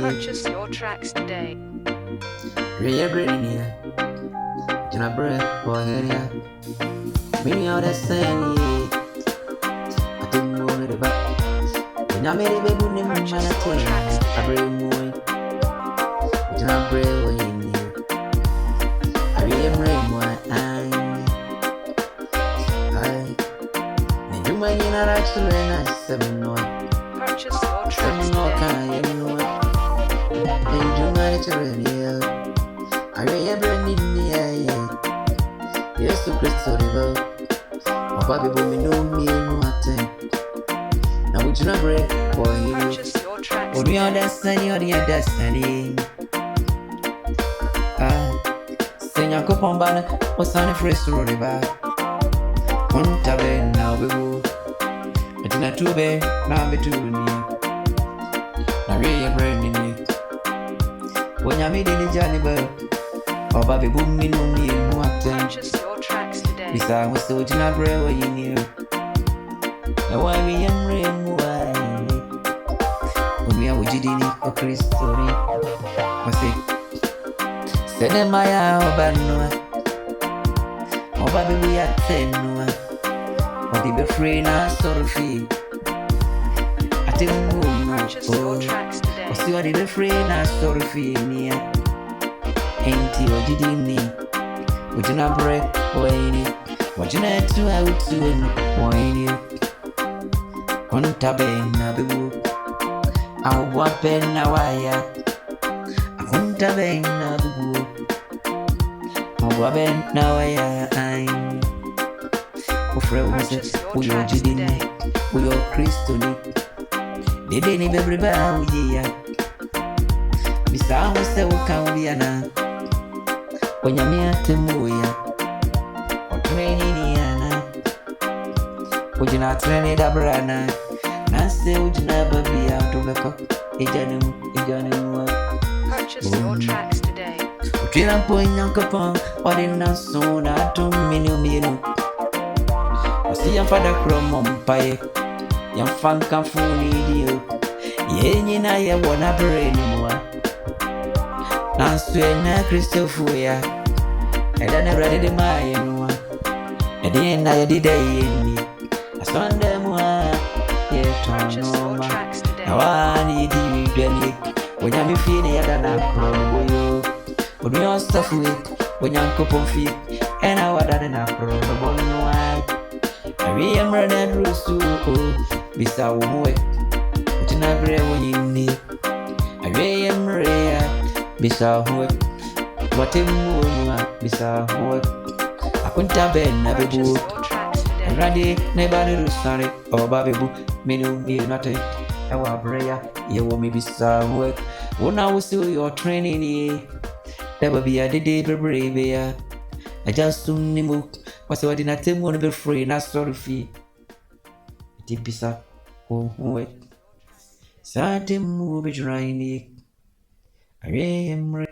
Purchase your tracks today. Purchase your tracks Yes, to Christo River. Papa, we know me no attend. Now, would you not break for you? Purchase your tracks Or your destiny or your destiny. Sing a coupon banner was on a fresh river. One tavern now we go. But in a two bed, now be too near. Now, really, a brand in it. When you're meeting the journey bird, or Bobby Boom, me no me no attend. Purchase your tracks today. Besides, we're still in a bread where you knew. Now, why we am rain, why? When we are with Jidini or Chris story, I say, send them my hour, or Bobby, we are 10. Or they be free now, sort of feel. I think Purchase your tracks today. or see what they be free now, sort of feel near. Ain't you or Jidini? Would you not break wayne? What you not to out to wayne? On tabena the book. I'll walk in a wire. I won't tabena the book. I'll walk in a wire. I'm Purchase your we are tracks Jidini. today. We are Christoni. They didn't every bow, yeah. Mr. Mr. Wokambiana. When you're near to Muya or training Yana, would you not train it up, Brana? Nancy, would you never be out of the cup? Purchase your tracks today. Trina point Uncle Pong, or in a soon, I don't mean. I see your father from Mumpai, young funk and fool you. Yen, I wanna brain more. Nancy, and Christopher, and I never read the mine one. And then I did a yen. I saw them one. Purchase your tracks today. Now I need you, when I'm feeling it, and I'm from but we all stuff with when you're couple feet, and I was at an apron. I am running through so beside way. But in a bread when you need. I am rare beside way. What a moon beside way. I couldn't have been a Purchase book. your tracks today. Ready, nobody to sorry or baby boo. Me no be nothing. I want prayer. You want me beside work. When I was still your training. There will be a day brave. I just soon nimo. Was what in a team won't be free, not sorry fee. Tipisa. Oh, wait. Satin movie trying. I am